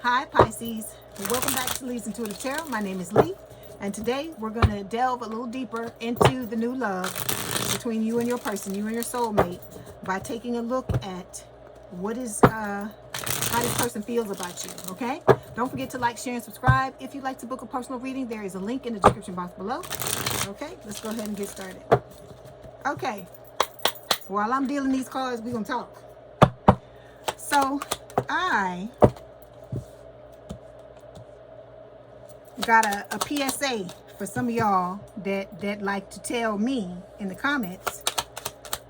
Hi Pisces, welcome back to Leigh's Intuitive Tarot. My name is Leigh, and today we're going to delve a little deeper into the new love between you and your person, you and your soulmate, by taking a look at what is how this person feels about you. Okay, don't forget to like, share, and subscribe. If you'd like to book a personal reading, there is a link in the description box below. Okay, let's go ahead and get started. Okay, while I'm dealing these cards, we're gonna talk. So I got a PSA for some of y'all that like to tell me in the comments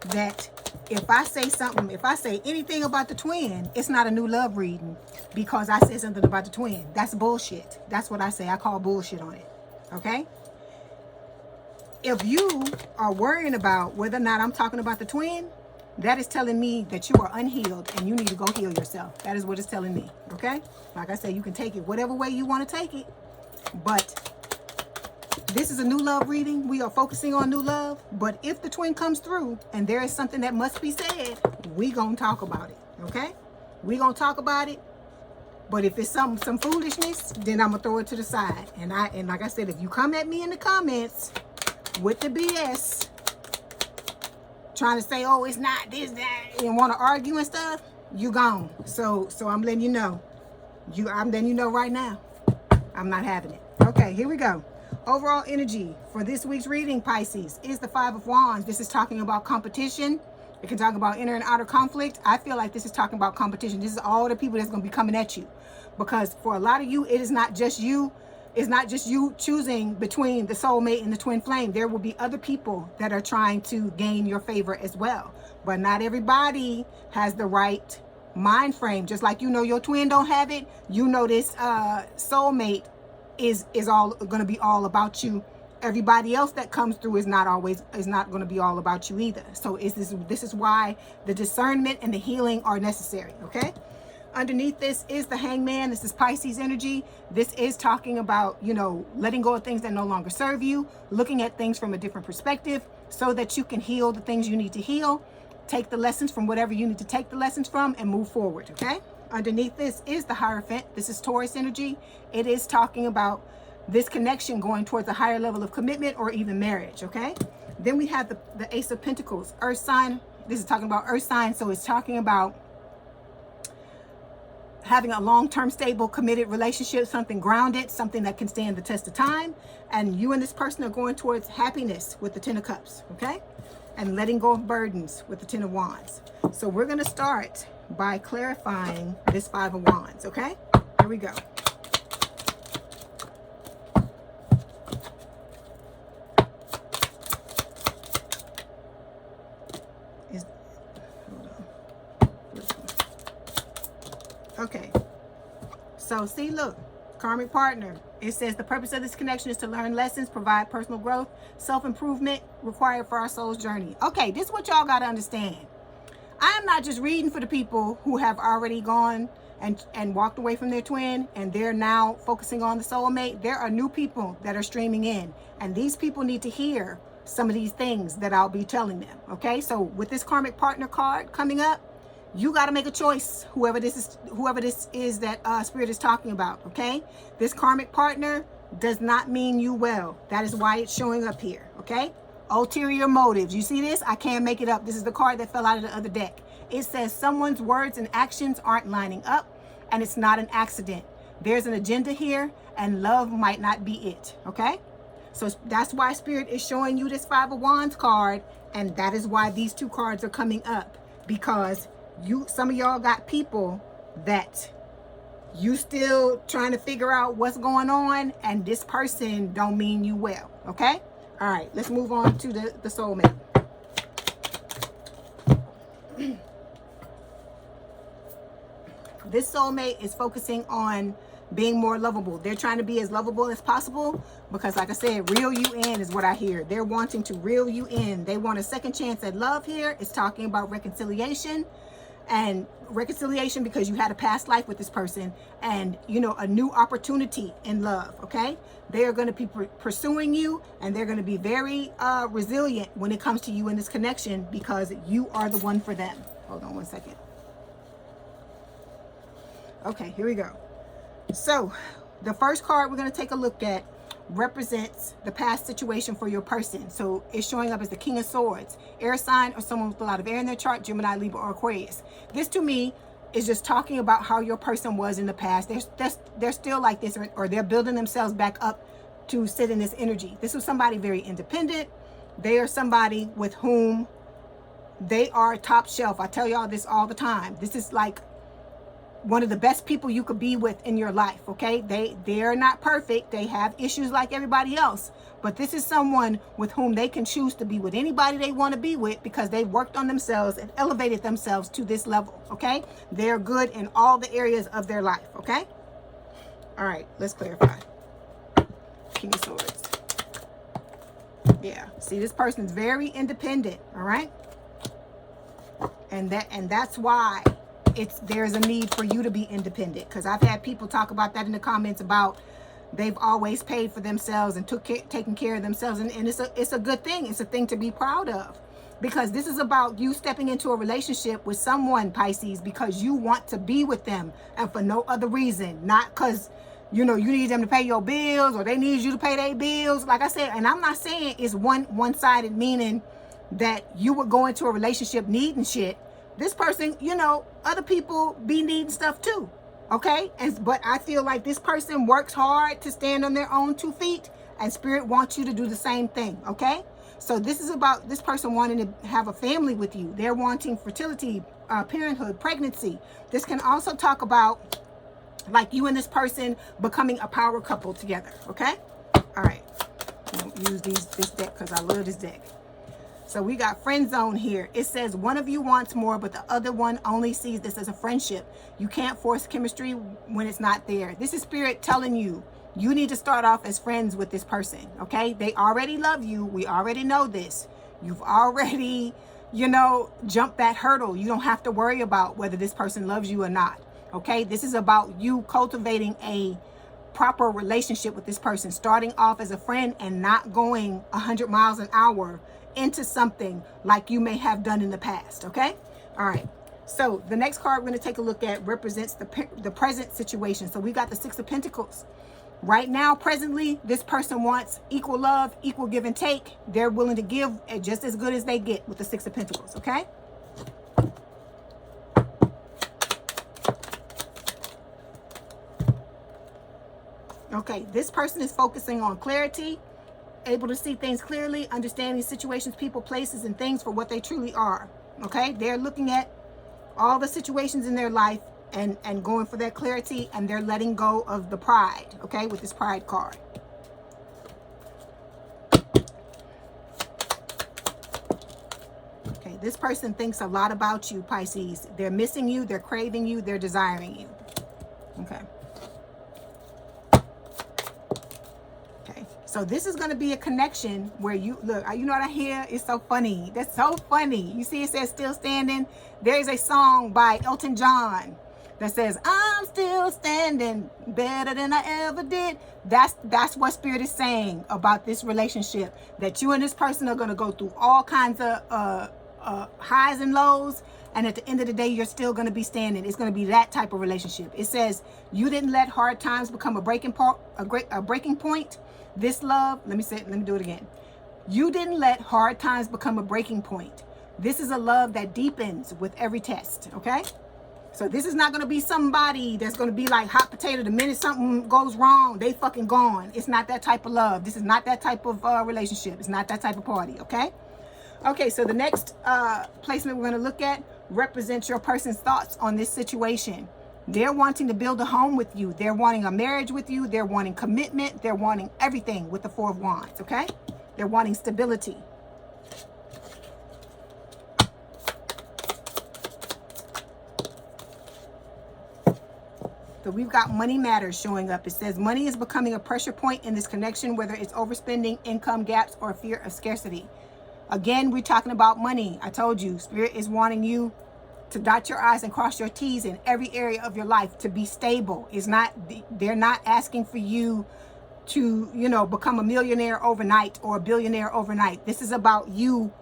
that if I say something, if I say anything about the twin, it's not a new love reading because I said something about the twin. That's bullshit. That's what I say. I call bullshit on it. Okay? If you are worrying about whether or not I'm talking about the twin, that is telling me that you are unhealed and you need to go heal yourself. That is what it's telling me. Okay? Like I said, you can take it whatever way you want to take it. But this is a new love reading. We are focusing on new love. But if the twin comes through and there is something that must be said, we gonna talk about it. Okay? We gonna talk about it. But if it's some foolishness, then I'm gonna throw it to the side. And like I said, if you come at me in the comments with the BS, trying to say, oh, it's not this, that, and want to argue and stuff, you gone. So I'm letting you know. I'm letting you know right now. I'm not having it. Okay, here we go. Overall energy for this week's reading, Pisces, is the Five of Wands. This is talking about competition. It can talk about inner and outer conflict. I feel like this is talking about competition. This is all the people that's going to be coming at you. Because for a lot of you, it is not just you. It's not just you choosing between the soulmate and the twin flame. There will be other people that are trying to gain your favor as well. But not everybody has the right mind frame. Just like you know your twin don't have it, you know this soulmate is all going to be all about you. Everybody else that comes through is not going to be all about you either. So this is why the discernment and the healing are necessary. Okay, underneath this is the Hangman. This is Pisces energy. This is talking about, you know, letting go of things that no longer serve you, looking at things from a different perspective so that you can heal the things you need to heal. Take the lessons from whatever you need to take the lessons from and move forward. Okay, underneath this is the Hierophant. This is Taurus energy. It is talking about this connection going towards a higher level of commitment or even marriage. Okay, then we have the Ace of Pentacles, Earth sign. This is talking about Earth sign, so it's talking about having a long-term stable committed relationship, something grounded, something that can stand the test of time. And you and this person are going towards happiness with the Ten of Cups. Okay, and letting go of burdens with the Ten of Wands. So we're going to start by clarifying this Five of Wands. Okay, here we go. Okay, so see, look, karmic partner. It says the purpose of this connection is to learn lessons, provide personal growth, self-improvement required for our soul's journey. Okay, this is what y'all got to understand. I am not just reading for the people who have already gone and walked away from their twin and they're now focusing on the soulmate. There are new people that are streaming in, and these people need to hear some of these things that I'll be telling them. Okay, so with this karmic partner card coming up, you got to make a choice, whoever this is that Spirit is talking about. Okay, this karmic partner does not mean you well. That is why it's showing up here. Okay, ulterior motives. You see this? I can't make it up. This is the card that fell out of the other deck. It says someone's words and actions aren't lining up, and it's not an accident. There's an agenda here, and love might not be it. Okay, so that's why Spirit is showing you this Five of Wands card, and that is why these two cards are coming up, because some of y'all got people that you still trying to figure out what's going on, and this person don't mean you well. Okay, all right, let's move on to the soulmate. This soulmate is focusing on being more lovable. They're trying to be as lovable as possible because, like I said, reel you in is what I hear. They're wanting to reel you in. They want a second chance at love here. It's talking about reconciliation. And reconciliation because you had a past life with this person, and you know, a new opportunity in love. Okay, they are going to be pursuing you, and they're going to be very resilient when it comes to you in this connection because you are the one for them. Hold on one second. Okay, here we go. So the first card we're going to take a look at represents the past situation for your person. So it's showing up as the King of Swords, air sign or someone with a lot of air in their chart, Gemini, Libra, or Aquarius. This to me is just talking about how your person was in the past. They're still like this, or they're building themselves back up to sit in this energy. This was somebody very independent. They are somebody with whom they are top shelf. I tell y'all this all the time. This is like one of the best people you could be with in your life, okay? They're not perfect. They have issues like everybody else. But this is someone with whom they can choose to be with anybody they want to be with because they worked on themselves and elevated themselves to this level, okay? They're good in all the areas of their life, okay? All right, let's clarify. King of Swords. Yeah, see, this person's very independent, all right? And that's why there's a need for you to be independent, because I've had people talk about that in the comments about they've always paid for themselves and taken care of themselves, and it's a good thing. It's a thing to be proud of, because this is about you stepping into a relationship with someone, Pisces, because you want to be with them and for no other reason, not because you need them to pay your bills or they need you to pay their bills. Like I said, and I'm not saying it's one-sided, meaning that you would go into a relationship needing shit. This person, other people be needing stuff too, okay? But I feel like this person works hard to stand on their own 2 feet, and Spirit wants you to do the same thing, okay? So this is about this person wanting to have a family with you. They're wanting fertility, parenthood, pregnancy. This can also talk about like you and this person becoming a power couple together, okay? All right, I'm gonna use this deck because I love this deck. So we got friend zone here. It says one of you wants more, but the other one only sees this as a friendship. You can't force chemistry when it's not there. This is Spirit telling you, you need to start off as friends with this person, okay? They already love you. We already know this. You've already, jumped that hurdle. You don't have to worry about whether this person loves you or not, okay? This is about you cultivating a proper relationship with this person, starting off as a friend and not going 100 miles an hour into something like you may have done in the past, okay? All right, so the next card we're going to take a look at represents the present situation. So we got the Six of Pentacles. Right now, presently, this person wants equal love, equal give and take. They're willing to give just as good as they get with the Six of Pentacles, okay? Okay, this person is focusing on clarity, able to see things clearly, understanding situations, people, places, and things for what they truly are, okay? They're looking at all the situations in their life and going for that clarity, and they're letting go of the pride, okay, with this pride card. Okay, this person thinks a lot about you, Pisces. They're missing you, they're craving you, they're desiring you, okay? So this is going to be a connection where you look, you know what I hear? It's so funny. That's so funny. You see it says still standing. There's a song by Elton John that says, I'm still standing better than I ever did. That's what Spirit is saying about this relationship, that you and this person are going to go through all kinds of highs and lows. And at the end of the day, you're still going to be standing. It's going to be that type of relationship. It says you didn't let hard times become a breaking point. This love, let me do it again. You didn't let hard times become a breaking point. This is a love that deepens with every test, okay? So this is not going to be somebody that's going to be like hot potato. The minute something goes wrong, they fucking gone. It's not that type of love. This is not that type of relationship. It's not that type of party, okay? Okay, so the next placement we're going to look at represents your person's thoughts on this situation. They're wanting to build a home with you. They're wanting a marriage with you. They're wanting commitment. They're wanting everything with the Four of Wands, okay? They're wanting stability. So we've got money matters showing up. It says money is becoming a pressure point in this connection, whether it's overspending, income gaps, or fear of scarcity. Again, we're talking about money. I told you, Spirit is wanting you to dot your I's and cross your T's in every area of your life, to be stable. They're not asking for you to, become a millionaire overnight or a billionaire overnight. This is about you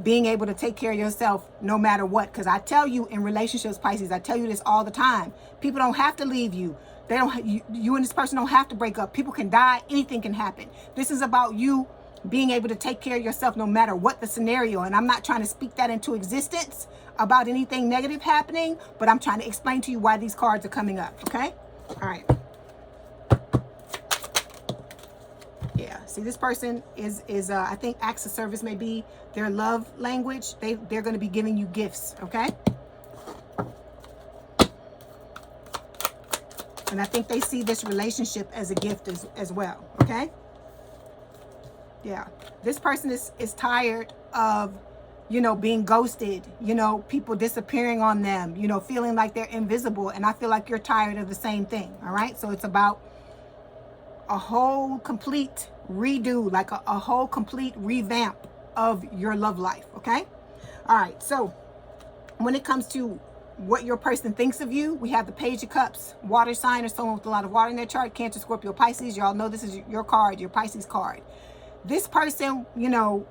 being able to take care of yourself no matter what. Because I tell you in relationships, Pisces, I tell you this all the time. People don't have to leave you. They don't. You and this person don't have to break up. People can die. Anything can happen. This is about you being able to take care of yourself no matter what the scenario. And I'm not trying to speak that into existence about anything negative happening, but I'm trying to explain to you why these cards are coming up. Okay? All right. Yeah. See, this person is I think acts of service may be their love language. They're going to be giving you gifts. Okay? And I think they see this relationship as a gift as well. Okay? Yeah. This person is tired of, you know, being ghosted, you know, people disappearing on them, you know, feeling like they're invisible. And I feel like you're tired of the same thing. All right. So it's about a whole complete redo, like a whole complete revamp of your love life. Okay. All right. So when it comes to what your person thinks of you, we have the Page of Cups, water sign or someone with a lot of water in their chart, Cancer, Scorpio, Pisces. Y'all know this is your card, your Pisces card. This person, you know,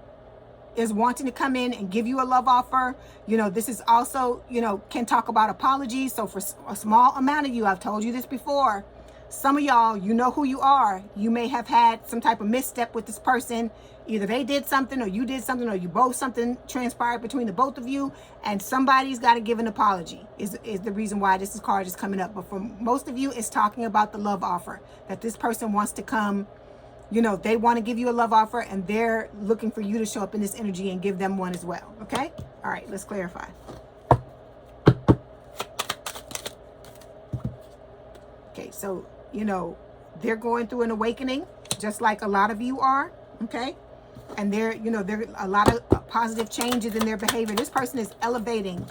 is wanting to come in and give you a love offer. You know, this is also, you know, can talk about apologies. So for a small amount of you, I've told you this before, some of y'all, you know who you are. You may have had some type of misstep with this person. Either they did something or you did something or you both, something transpired between the both of you, and somebody's got to give an apology is the reason why this card is coming up. But for most of you, it's talking about the love offer, that this person wants to come. You know, they want to give you a love offer and they're looking for you to show up in this energy and give them one as well. Okay? All right, let's clarify. Okay, so, you know, they're going through an awakening, just like a lot of you are. Okay? And there, you know, there are a lot of positive changes in their behavior. This person is elevating,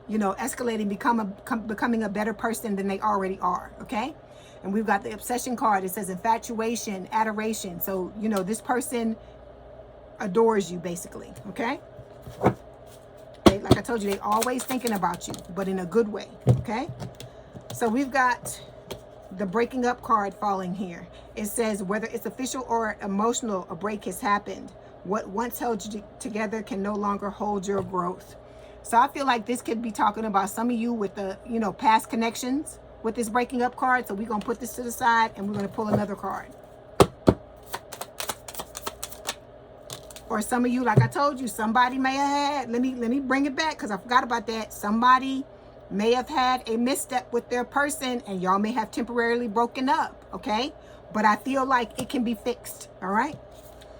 you know, escalating, becoming a better person than they already are. Okay? And we've got the obsession card. It says infatuation, adoration. So, you know, this person adores you, basically. Okay? Like I told you, they're always thinking about you, but in a good way. Okay? So we've got the breaking up card falling here. It says whether it's official or emotional, a break has happened. What once held you together can no longer hold your growth. So I feel like this could be talking about some of you with the, you know, past connections with this breaking up card. So we're going to put this to the side and we're going to pull another card. Or some of you, like I told you, somebody may have had, let me bring it back because I forgot about that. Somebody may have had a misstep with their person and y'all may have temporarily broken up. Okay. But I feel like it can be fixed. All right.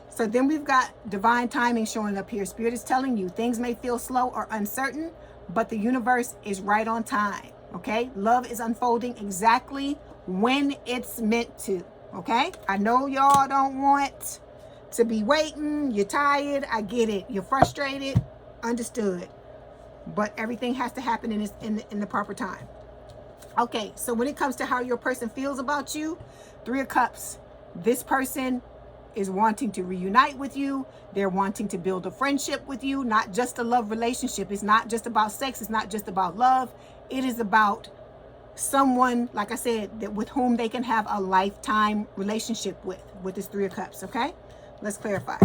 So then we've got divine timing showing up here. Spirit is telling you things may feel slow or uncertain, but the universe is right on time. Okay, love is unfolding exactly when it's meant to. Okay, I know y'all don't want to be waiting. You're tired. I get it. You're frustrated. Understood. But everything has to happen in the proper time. Okay, so when it comes to how your person feels about you, Three of Cups, this person is wanting to reunite with you. They're wanting to build a friendship with you, not just a love relationship. It's not just about sex. It's not just about love. It is about someone, like I said, that with whom they can have a lifetime relationship with this Three of Cups. Okay, let's clarify.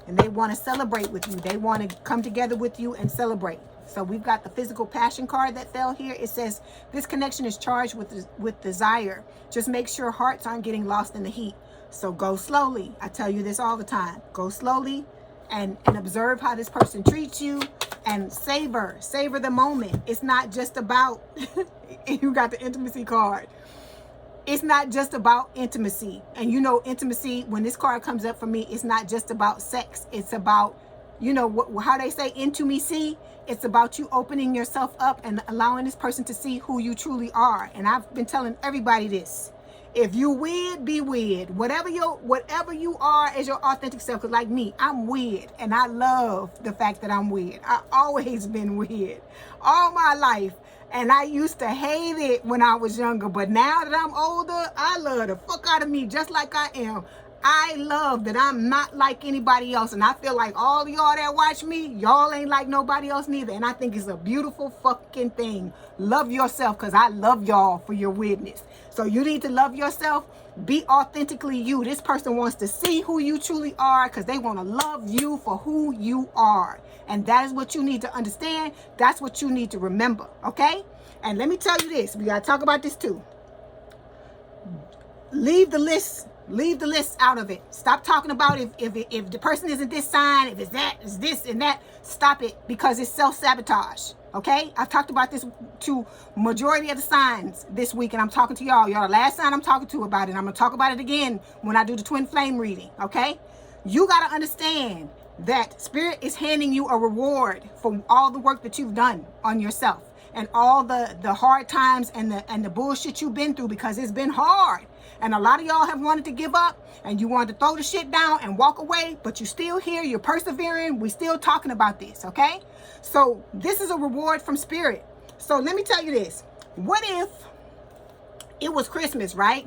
And they want to celebrate with you. They want to come together with you and celebrate. So we've got the physical passion card that fell here. It says this connection is charged with desire. Just make sure hearts aren't getting lost in the heat. So go slowly. I tell you this all the time. Go slowly and observe how this person treats you and savor the moment. It's not just about, you got the intimacy card. It's not just about intimacy. And you know, intimacy, when this card comes up for me, it's not just about sex. It's about, you know, how they say intimacy. It's about you opening yourself up and allowing this person to see who you truly are. And I've been telling everybody this. If you weird, be weird. Whatever you are as your authentic self. Because like me, I'm weird. And I love the fact that I'm weird. I've always been weird. All my life. And I used to hate it when I was younger. But now that I'm older, I love the fuck out of me just like I am. I love that I'm not like anybody else. And I feel like all of y'all that watch me, y'all ain't like nobody else neither. And I think it's a beautiful fucking thing. Love yourself, because I love y'all for your weirdness. So you need to love yourself. Be authentically you. This person wants to see who you truly are, because they want to love you for who you are. And that is what you need to understand. That's what you need to remember. Okay? And let me tell you this. We got to talk about this too. Leave the list out of it. Stop talking about if the person isn't this sign, if it's that, it's this and that. Stop it, because it's self-sabotage. Okay? I've talked about this to majority of the signs this week, and I'm talking to y'all. Y'all the last sign I'm talking to about it. I'm going to talk about it again when I do the twin flame reading. Okay? You got to understand that Spirit is handing you a reward for all the work that you've done on yourself, and all the hard times and the bullshit you've been through, because it's been hard. And a lot of y'all have wanted to give up, and you wanted to throw the shit down and walk away, but you're still here, you're persevering, we're still talking about this, okay? So this is a reward from Spirit. So let me tell you this. What if it was Christmas, right?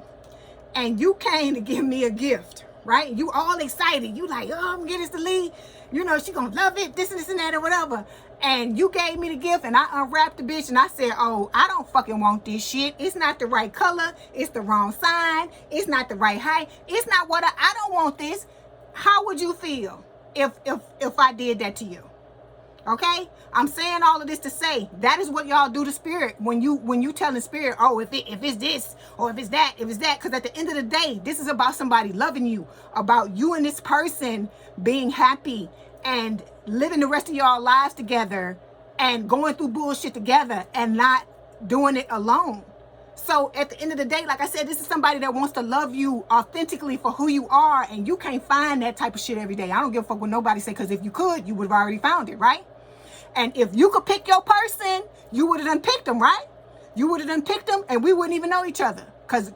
And you came to give me a gift, right? You all excited. You like, oh, I'm gonna get this to Leigh. You know, she gonna love it, this and this and that or whatever. And you gave me the gift, and I unwrapped the bitch, and I said, oh, I don't fucking want this shit. It's not the right color. It's the wrong sign. It's not the right height. It's not what I don't want this. How would you feel if I did that to you? Okay? I'm saying all of this to say that is what y'all do to Spirit when you telling Spirit, oh, if it's this or if it's that, because at the end of the day, this is about somebody loving you, about you and this person being happy and living the rest of y'all lives together and going through bullshit together and not doing it alone. So at the end of the day, like I said, this is somebody that wants to love you authentically for who you are, and you can't find that type of shit every day. I don't give a fuck what nobody say, because if you could, you would have already found it, right? And if you could pick your person, you would have done picked them, right? You would have done picked them, and we wouldn't even know each other. Cause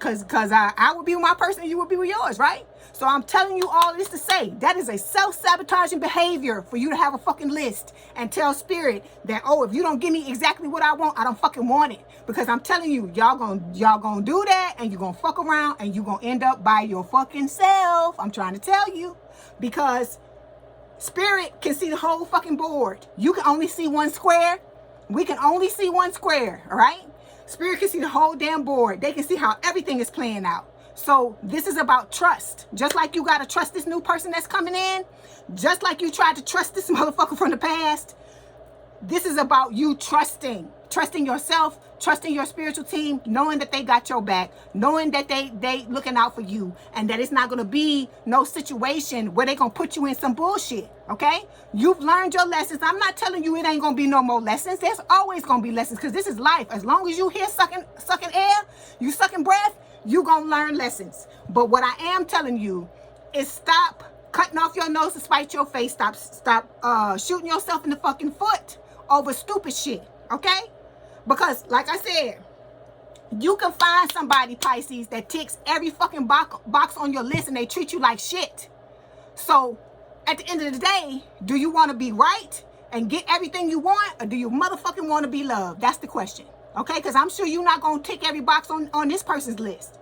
I would be with my person, you would be with yours, right? So I'm telling you all this to say that is a self-sabotaging behavior for you to have a fucking list and tell Spirit that, oh, if you don't give me exactly what I want, I don't fucking want it. Because I'm telling you, y'all gonna do that, and you're gonna fuck around, and you're gonna end up by your fucking self. I'm trying to tell you, because Spirit can see the whole fucking board. You can only see one square. We can only see one square, all right? Spirit can see the whole damn board. They can see how everything is playing out. So this is about trust. Just like you got to trust this new person that's coming in, just like you tried to trust this motherfucker from the past, this is about you trusting yourself, trusting your spiritual team, knowing that they got your back, knowing that they looking out for you, and that it's not going to be no situation where they going to put you in some bullshit, okay? You've learned your lessons. I'm not telling you it ain't going to be no more lessons. There's always going to be lessons, because this is life. As long as you here sucking air, you sucking breath, you going to learn lessons. But what I am telling you is stop cutting off your nose to spite your face. Stop shooting yourself in the fucking foot over stupid shit, okay? Because, like I said, you can find somebody, Pisces, that ticks every fucking box on your list, and they treat you like shit. So, at the end of the day, do you want to be right and get everything you want, or do you motherfucking want to be loved? That's the question, okay? Because I'm sure you're not going to tick every box on this person's list.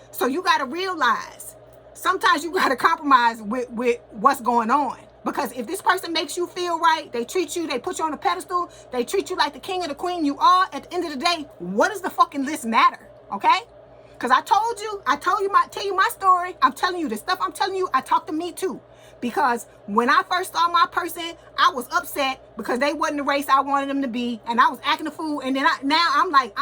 So, you got to realize, sometimes you got to compromise with what's going on. Because if this person makes you feel right, they treat you, they put you on a pedestal, they treat you like the king or the queen you are, at the end of the day, what does the fucking list matter? Okay? Because I tell you my story. I'm telling you the stuff I'm telling you, I talk to me too. Because when I first saw my person, I was upset because they wasn't the race I wanted them to be, and I was acting a fool. And then now I'm like,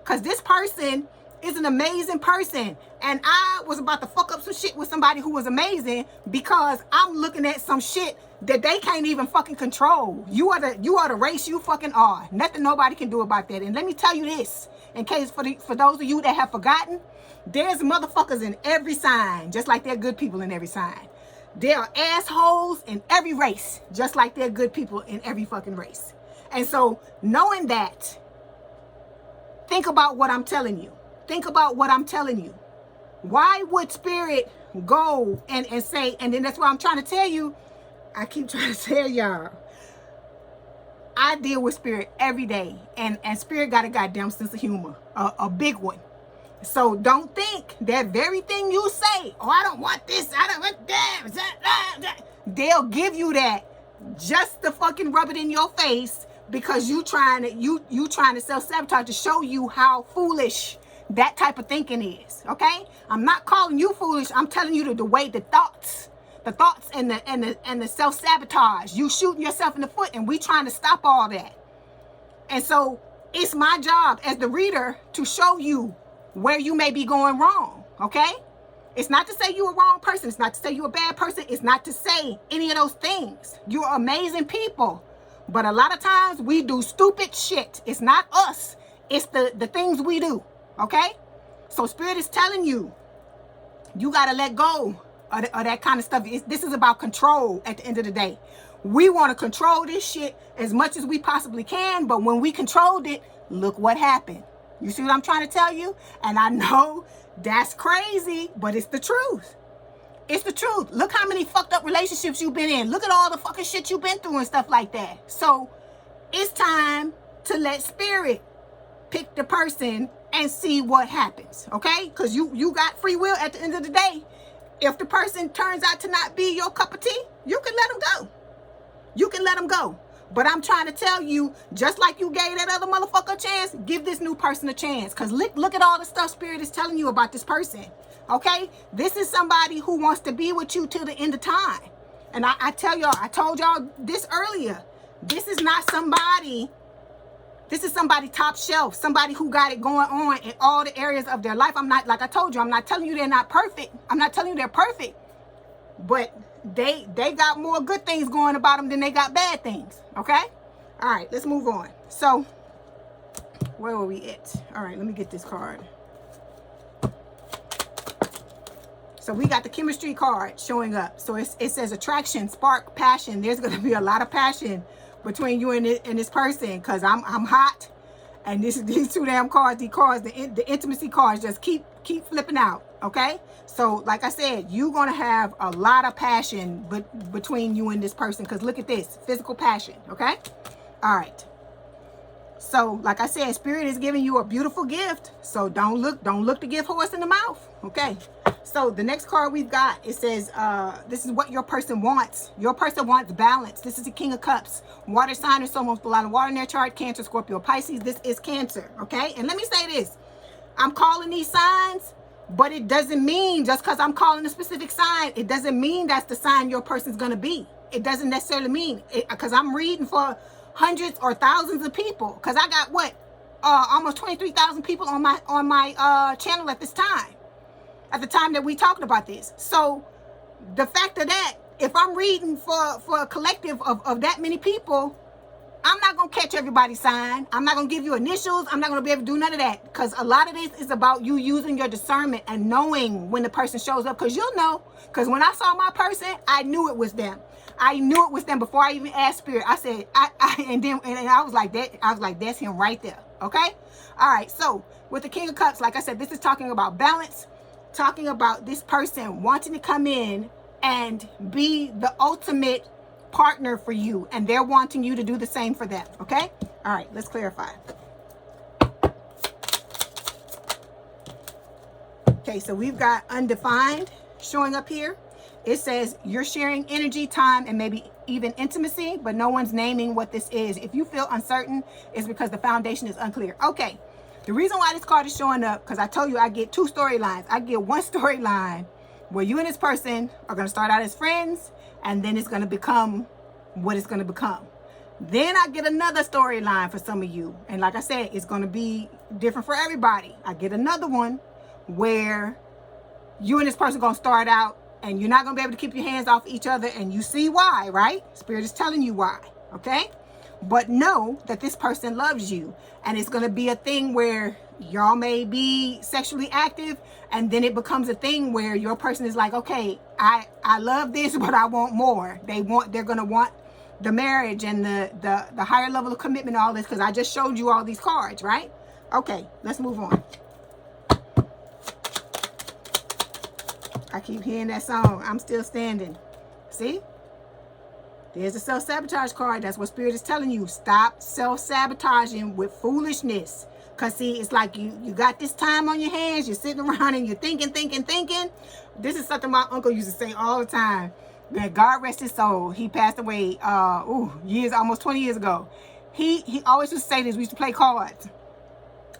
because this person is an amazing person, and I was about to fuck up some shit with somebody who was amazing because I'm looking at some shit that they can't even fucking control. You are the race you fucking are. Nothing nobody can do about that. And let me tell you this, in case for those of you that have forgotten, there's motherfuckers in every sign, just like there are good people in every sign. There are assholes in every race, just like there are good people in every fucking race. And so, knowing that, think about what I'm telling you. Think about what I'm telling you. Why would Spirit go and say, and then that's what I'm trying to tell you. I keep trying to tell y'all, I deal with Spirit every day, and Spirit got a goddamn sense of humor, a big one. So don't think that very thing you say, oh, I don't want this, I don't want that, they'll give you that just to fucking rub it in your face, because you trying to self-sabotage to show you how foolish that type of thinking is. Okay, I'm not calling you foolish. I'm telling you the way the thoughts and the self-sabotage, you shooting yourself in the foot, and we trying to stop all that. And so it's my job as the reader to show you where you may be going wrong. Okay, it's not to say you're a wrong person, it's not to say you're a bad person, it's not to say any of those things. You're amazing people, but a lot of times we do stupid shit. It's not us, it's the things we do. Okay, so Spirit is telling you, you got to let go of that kind of stuff. This is about control at the end of the day. We want to control this shit as much as we possibly can, but when we controlled it, look what happened. You see what I'm trying to tell you? And I know that's crazy, but it's the truth. It's the truth. Look how many fucked up relationships you've been in. Look at all the fucking shit you've been through and stuff like that. So it's time to let Spirit pick the person and see what happens. Okay? Because you got free will at the end of the day. If the person turns out to not be your cup of tea, you can let them go. You can let them go. But I'm trying to tell you, just like you gave that other motherfucker a chance, give this new person a chance. Because look at all the stuff Spirit is telling you about this person. Okay? This is somebody who wants to be with you till the end of time. And I tell y'all, I told y'all this earlier. This is not somebody, this is somebody top shelf. Somebody who got it going on in all the areas of their life. I'm not, like I told you, I'm not telling you they're not perfect. I'm not telling you they're perfect. But they got more good things going about them than they got bad things. Okay? All right, let's move on. So where were we at? All right, let me get this card. So we got the chemistry card showing up. So it says attraction, spark, passion. There's going to be a lot of passion between you and this person, because I'm hot, and these two damn cards, the intimacy cards just keep flipping out. Okay, so like I said, you're gonna have a lot of passion between you and this person, because look at this, physical passion. Okay, all right. So like I said, Spirit is giving you a beautiful gift, so don't look to give horse in the mouth. Okay, so the next card we've got, it says this is what your person wants. Your person wants balance. This is the King of Cups, water sign or someone with a lot of water in their chart. Cancer, Scorpio, Pisces. This is Cancer. Okay, and let me say this, I'm calling these signs, but it doesn't mean just because I'm calling a specific sign, it doesn't mean that's the sign your person's gonna be. It doesn't necessarily mean it, because I'm reading for hundreds or thousands of people, because I got what, almost 23,000 people on my channel at this time, at the time that we talked about this. So the fact of that, if I'm reading for a collective of that many people, I'm not going to catch everybody's sign. I'm not going to give you initials. I'm not going to be able to do none of that, because a lot of this is about you using your discernment and knowing when the person shows up, because you'll know. Because when I saw my person, I knew it was them. I knew it was them before I even asked Spirit. I said, and I was like that. I was like, that's him right there. Okay. All right. So with the King of Cups, like I said, this is talking about balance, talking about this person wanting to come in and be the ultimate partner for you, and they're wanting you to do the same for them. Okay. All right. Let's clarify. Okay. So we've got undefined showing up here. It says you're sharing energy, time, and maybe even intimacy, but no one's naming what this is. If you feel uncertain, it's because the foundation is unclear. Okay, the reason why this card is showing up, because I told you I get two storylines. I get one storyline where you and this person are going to start out as friends, and then it's going to become what it's going to become. Then I get another storyline for some of you, and like I said, it's going to be different for everybody. I get another one where you and this person are going to start out, and you're not going to be able to keep your hands off each other, and you see why, right? Spirit is telling you why, okay? But know that this person loves you, and it's going to be a thing where y'all may be sexually active, and then it becomes a thing where your person is like, okay, I love this, but I want more. They're going to want the marriage and the higher level of commitment, all this, because I just showed you all these cards, right? Okay, let's move on. I keep hearing that song, I'm Still Standing. See? There's a self-sabotage card. That's what Spirit is telling you. Stop self-sabotaging with foolishness. Because see, it's like you got this time on your hands. You're sitting around and you're thinking. This is something my uncle used to say all the time. That God rest his soul. He passed away, almost 20 years ago. He always used to say this. We used to play cards.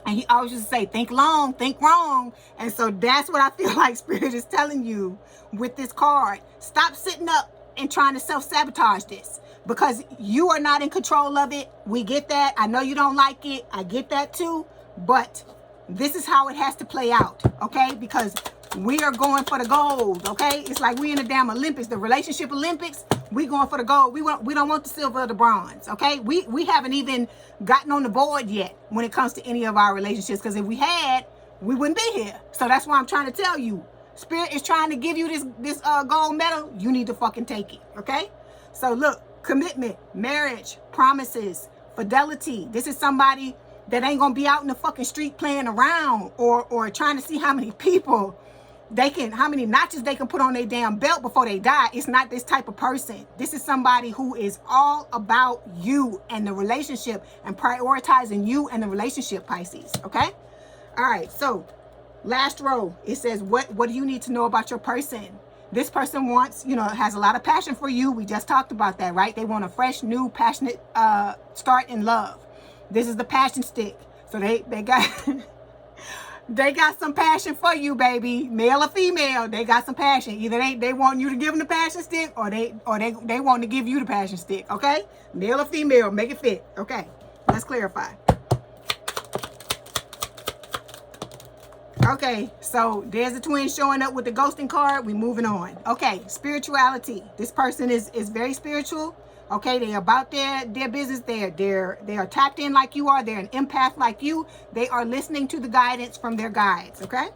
And he always used to say, think long, think wrong. And so that's what I feel like Spirit is telling you with this card. Stop sitting up and trying to self-sabotage this. Because you are not in control of it. We get that. I know you don't like it. I get that too. But this is how it has to play out. Okay? Because we are going for the gold. Okay? It's like we in the damn Olympics. The relationship Olympics. We going for the gold. We don't want the silver or the bronze. Okay? We haven't even gotten on the board yet when it comes to any of our relationships. Because if we had, we wouldn't be here. So that's why I'm trying to tell you. Spirit is trying to give you this gold medal. You need to fucking take it. Okay? So look. Commitment, marriage, promises, fidelity. This is somebody that ain't gonna be out in the fucking street playing around or trying to see how many people how many notches they can put on their damn belt before they die. It's not this type of person. This is somebody who is all about you and the relationship and prioritizing you and the relationship, Pisces. Okay? All right, so last row, it says, what do you need to know about your person? This person wants, has a lot of passion for you. We just talked about that, right? They want a fresh, new, passionate start in love. This is the passion stick. So they got they got some passion for you, baby. Male or female, they got some passion. Either they want you to give them the passion stick or they want to give you the passion stick, okay? Male or female, make it fit. Okay, let's clarify. Okay, so there's a twin showing up with the ghosting card. We're moving on. Okay, spirituality. This person is very spiritual. Okay, they're about their business. They are tapped in like you are. They're an empath like you. They are listening to the guidance from their guides. Okay.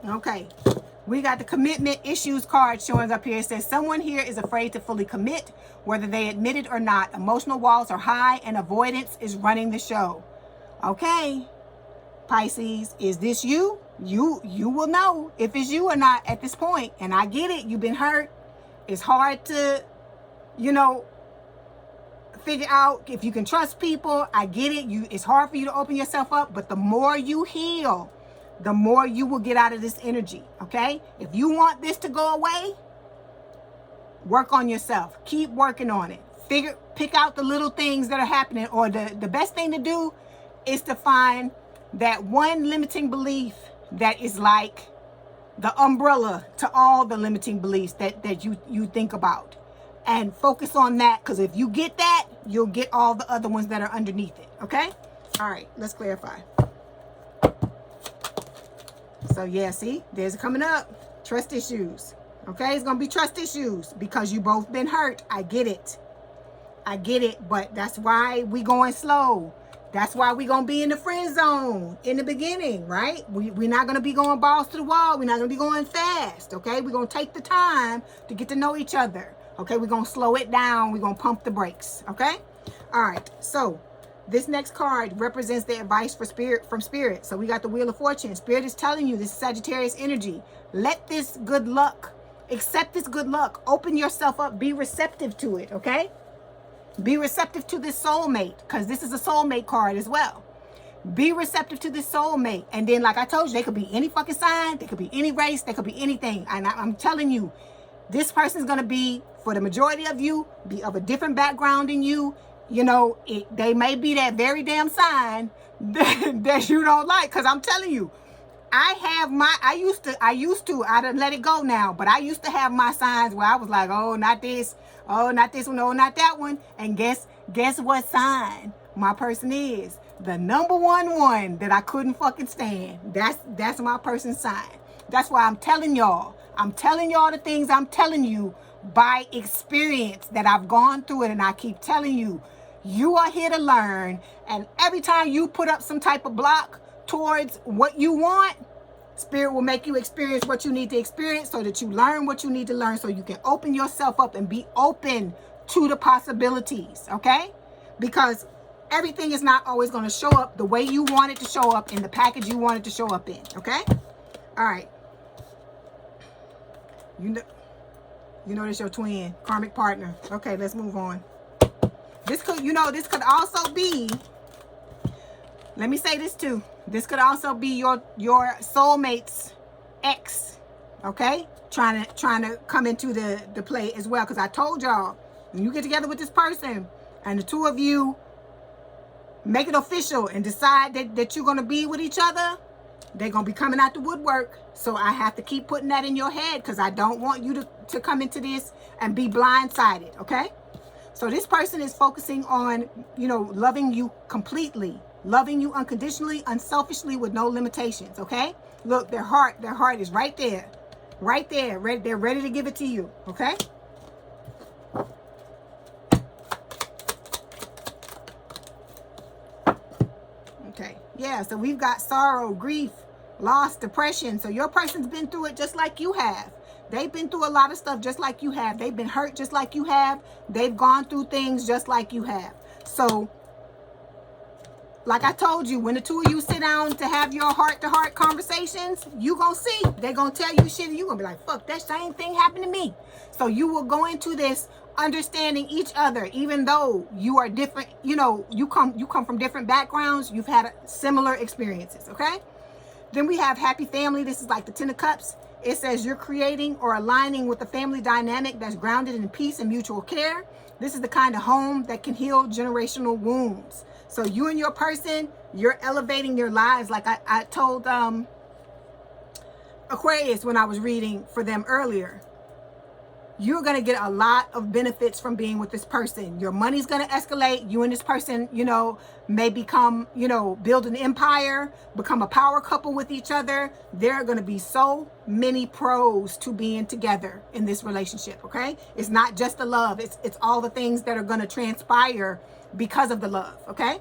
Okay. We got the commitment issues card showing up here. It says someone here is afraid to fully commit, whether they admit it or not. Emotional walls are high and avoidance is running the show. Okay, Pisces, is this you? You will know if it's you or not at this point. And I get it. You've been hurt. It's hard to, figure out if you can trust people. I get it. It's hard for you to open yourself up. But the more you heal, the more you will get out of this energy, okay? If you want this to go away, work on yourself. Keep working on it. Pick out the little things that are happening, or the best thing to do is to find that one limiting belief that is like the umbrella to all the limiting beliefs that you think about. And focus on that, because if you get that, you'll get all the other ones that are underneath it, okay? All right, let's clarify. So yeah, see, there's coming up. Trust issues. Okay, it's going to be trust issues because you both been hurt. I get it. But that's why we going slow. That's why we going to be in the friend zone in the beginning, right? We're not going to be going balls to the wall. We're not going to be going fast, okay? We're going to take the time to get to know each other. Okay, we're going to slow it down. We're going to pump the brakes, okay? All right, so this next card represents the advice from Spirit. So we got the Wheel of Fortune. Spirit is telling you this is Sagittarius energy. Let this good luck, accept this good luck. Open yourself up. Be receptive to it, okay? Be receptive to this soulmate, because this is a soulmate card as well. Be receptive to this soulmate. And then, like I told you, they could be any fucking sign. They could be any race. They could be anything. And I'm telling you, this person is going to be, for the majority of you, be of a different background than you. They may be that very damn sign that you don't like. Because I'm telling you, I used to, I done let it go now. But I used to have my signs where I was like, oh, not this. Oh, not this one. Oh, not that one. And guess what sign my person is? The number one that I couldn't fucking stand. That's my person's sign. That's why I'm telling y'all. I'm telling y'all the things I'm telling you by experience that I've gone through it. And I keep telling you, you are here to learn. And every time you put up some type of block towards what you want, Spirit will make you experience what you need to experience so that you learn what you need to learn, so you can open yourself up and be open to the possibilities, okay? Because everything is not always going to show up the way you want it to show up in the package you want it to show up in, okay? All right. You know that's your twin, karmic partner. Okay, let's move on. This could, you know, this could also be, let me say this too. This could also be your soulmate's ex, okay? Trying to come into the play as well. Because I told y'all, when you get together with this person and the two of you make it official and decide that you're going to be with each other, they're going to be coming out the woodwork. So I have to keep putting that in your head because I don't want you to come into this and be blindsided, okay? So this person is focusing on, you know, loving you completely, loving you unconditionally, unselfishly, with no limitations, okay? Look, their heart is right there. Right there. They're ready to give it to you, okay? Okay. Yeah, so we've got sorrow, grief, loss, depression. So your person's been through it just like you have. They've been through a lot of stuff just like you have. They've been hurt just like you have. They've gone through things just like you have. So, like I told you, when the two of you sit down to have your heart-to-heart conversations, you gonna see. They're gonna tell you shit and you're gonna be like, fuck, that same thing happened to me. So you will go into this understanding each other, even though you are different, you know, you come from different backgrounds, you've had similar experiences, okay? Then we have happy family. This is like the 10 of Cups. It says you're creating or aligning with a family dynamic that's grounded in peace and mutual care. This is the kind of home that can heal generational wounds. So you and your person, you're elevating your lives. Like I told Aquarius when I was reading for them earlier. You're going to get a lot of benefits from being with this person. Your money's going to escalate. You and this person, you know, may become, you know, build an empire, become a power couple with each other. There are going to be so many pros to being together in this relationship, okay? It's not just the love. It's all the things that are going to transpire because of the love, okay?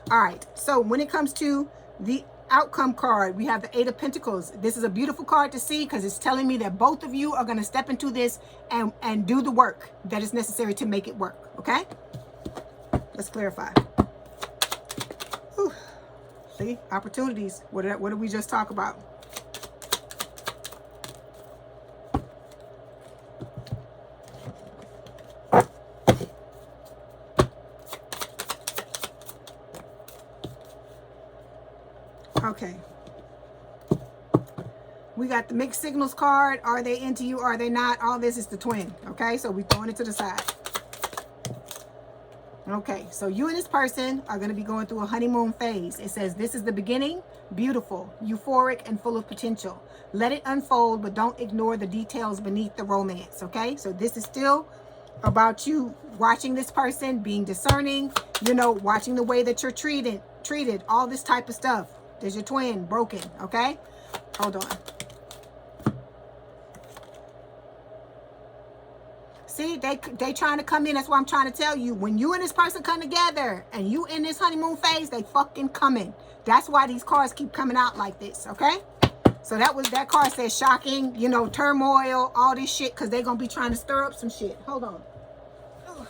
All right. So when it comes to the outcome card, we have the 8 of Pentacles. This is a beautiful card to see because it's telling me that both of you are going to step into this and do the work that is necessary to make it work, okay? Let's clarify. Whew. See, opportunities. What did we just talk about? Okay. We got the mixed signals card. Are they into you? Are they not? All this is the twin. Okay, so we're throwing it to the side. Okay, so you and this person are going to be going through a honeymoon phase. It says this is the beginning, beautiful, euphoric, and full of potential. Let it unfold, but don't ignore the details beneath the romance. Okay, so this is still about you watching this person, being discerning, you know, watching the way that you're treated, all this type of stuff. There's your twin broken, okay? Hold on. See, they trying to come in. That's what I'm trying to tell you. When you and this person come together and you in this honeymoon phase, they fucking coming. That's why these cards keep coming out like this, okay? So that card says shocking, you know, turmoil, all this shit, because they're going to be trying to stir up some shit. Hold on. Ugh.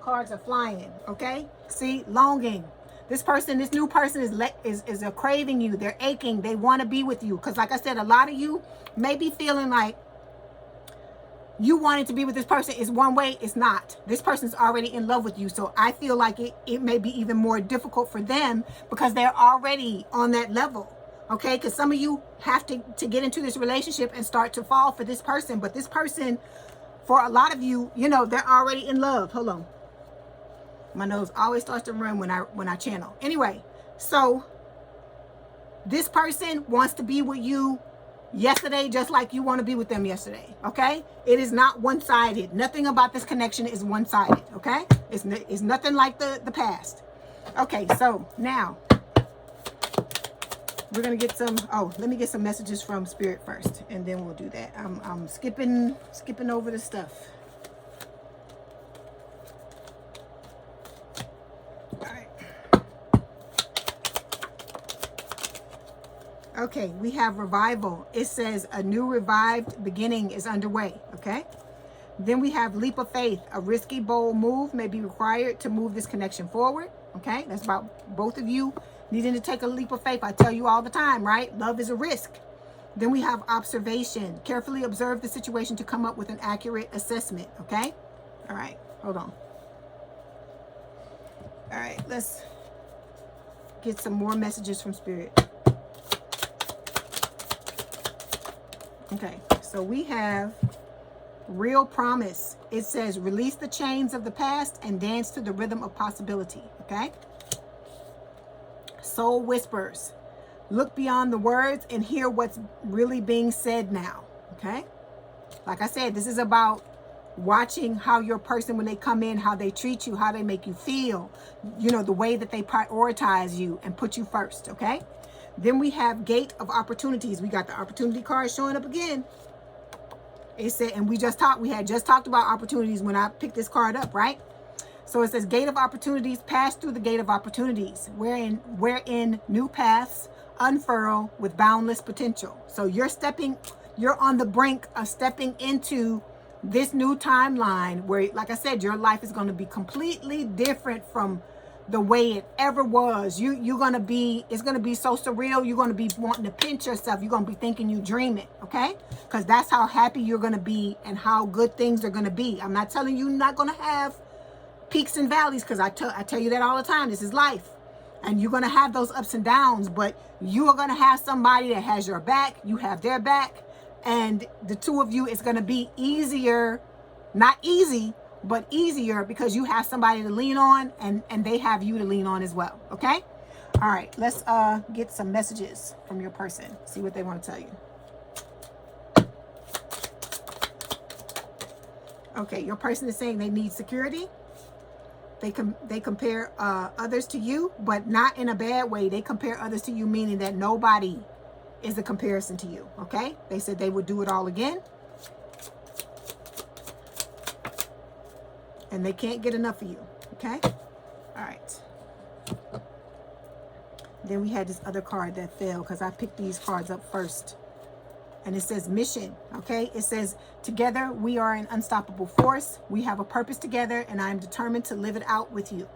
Cards are flying, okay? See, longing. This person, this new person is a craving you. They're aching. They want to be with you. Because like I said, a lot of you may be feeling like you wanting to be with this person is one way. It's not. This person's already in love with you. So I feel like it may be even more difficult for them because they're already on that level. Okay? Because some of you have to get into this relationship and start to fall for this person. But this person, for a lot of you, you know, they're already in love. Hold on. My nose always starts to run when I channel. Anyway, so this person wants to be with you yesterday just like you want to be with them yesterday, okay? It is not one-sided. Nothing about this connection is one-sided, okay? It's nothing like the past. Okay, so now we're going to get some, let me get some messages from Spirit first, and then we'll do that. I'm skipping over the stuff. Okay, we have revival. It says a new revived beginning is underway, okay? Then we have leap of faith. A risky, bold move may be required to move this connection forward, okay? That's about both of you needing to take a leap of faith. I tell you all the time, right? Love is a risk. Then we have observation. Carefully observe the situation to come up with an accurate assessment, okay? All right, hold on. right, let's get some more messages from Spirit. Okay, so we have real promise. It says, release the chains of the past and dance to the rhythm of possibility. Okay. Soul whispers. Look beyond the words and hear what's really being said now. Okay. Like I said, this is about watching how your person, when they come in, how they treat you, how they make you feel, you know, the way that they prioritize you and put you first. Okay. Then we have gate of opportunities. We got the opportunity card showing up again. It said, and we had just talked about opportunities when I picked this card up, right? So it says gate of opportunities, pass through the gate of opportunities, wherein new paths unfurl with boundless potential. So you're on the brink of stepping into this new timeline where, like I said, your life is going to be completely different from the way it ever was. It's going to be so surreal. You're going to be wanting to pinch yourself. You're going to be thinking you dream it. Okay. Because that's how happy you're going to be and how good things are going to be. I'm not telling you not going to have peaks and valleys, because I tell you that all the time. This is life. And you're going to have those ups and downs, but you are going to have somebody that has your back. You have their back. And the two of you is going to be easier, not easy, but easier, because you have somebody to lean on, and they have you to lean on as well. Okay. All right. Let's get some messages from your person. See what they want to tell you. Okay. Your person is saying they need security. They compare others to you, but not in a bad way. They compare others to you, meaning that nobody is a comparison to you. Okay. They said they would do it all again. And they can't get enough of you. Okay. All right. Then we had this other card that fell because I picked these cards up first. And it says mission. Okay. It says, together we are an unstoppable force. We have a purpose together, and I am determined to live it out with you.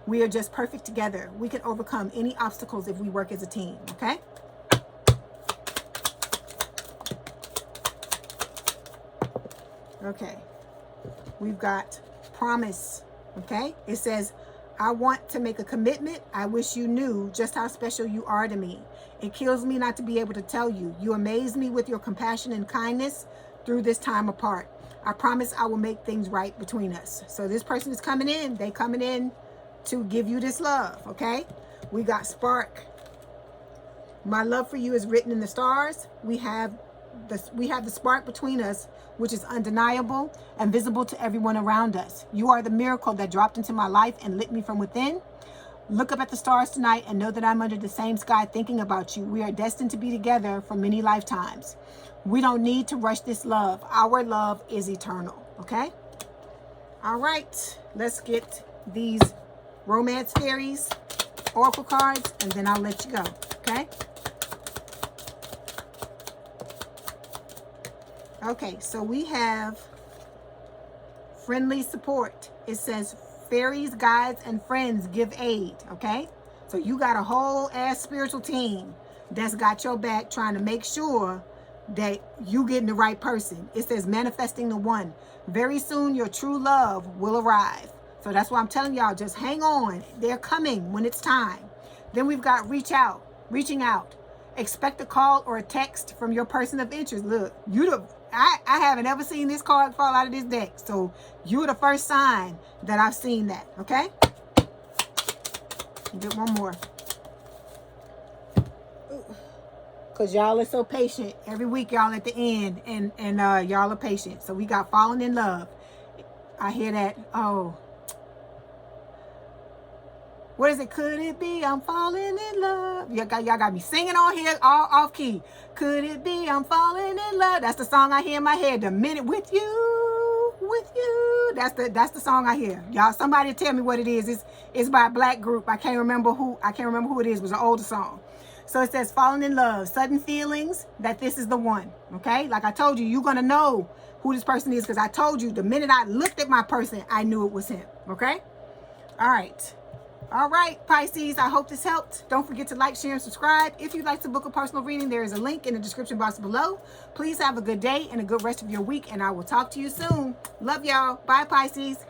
We are just perfect together. We can overcome any obstacles if we work as a team. Okay. Okay. We've got promise. Okay. It says, I want to make a commitment. I wish you knew just how special you are to me. It kills me not to be able to tell you. You amaze me with your compassion and kindness through this time apart. I promise I will make things right between us. So this person is coming in. They coming in to give you this love. Okay. We got spark. My love for you is written in the stars. We have the spark between us, which is undeniable and visible to everyone around us. You are the miracle that dropped into my life and lit me from within. Look up at the stars tonight and know that I'm under the same sky thinking about you. We are destined to be together for many lifetimes. We don't need to rush this love. Our love is eternal. Okay? All right. Let's get these romance fairies, oracle cards, and then I'll let you go. Okay? Okay, so we have friendly support. It says fairies, guides, and friends give aid. Okay, so you got a whole ass spiritual team that's got your back, trying to make sure that you getting the right person. It says manifesting the one. Very soon your true love will arrive. So that's why I'm telling y'all, just hang on. They're coming when it's time. Then we've got reaching out. Expect a call or a text from your person of interest. Look, I haven't ever seen this card fall out of this deck. So you're the first sign that I've seen that. Okay. Get one more. Because y'all are so patient. Every week y'all at the end. And y'all are patient. So we got falling in love. I hear that. Oh. What is it? Could it be I'm falling in love? Y'all got me singing on here, all off key. Could it be I'm falling in love? That's the song I hear in my head. The minute with you. That's the song I hear. Y'all, somebody tell me what it is. It's by a black group. I can't remember who it is. It was an older song. So it says falling in love, sudden feelings that this is the one. Okay, like I told you, you're gonna know who this person is, because I told you the minute I looked at my person, I knew it was him. Okay, all right, Pisces, I hope this helped. Don't forget to like, share, and subscribe. If you'd like to book a personal reading, there is a link in the description box below. Please have a good day and a good rest of your week, and I will talk to you soon. Love y'all. Bye, Pisces.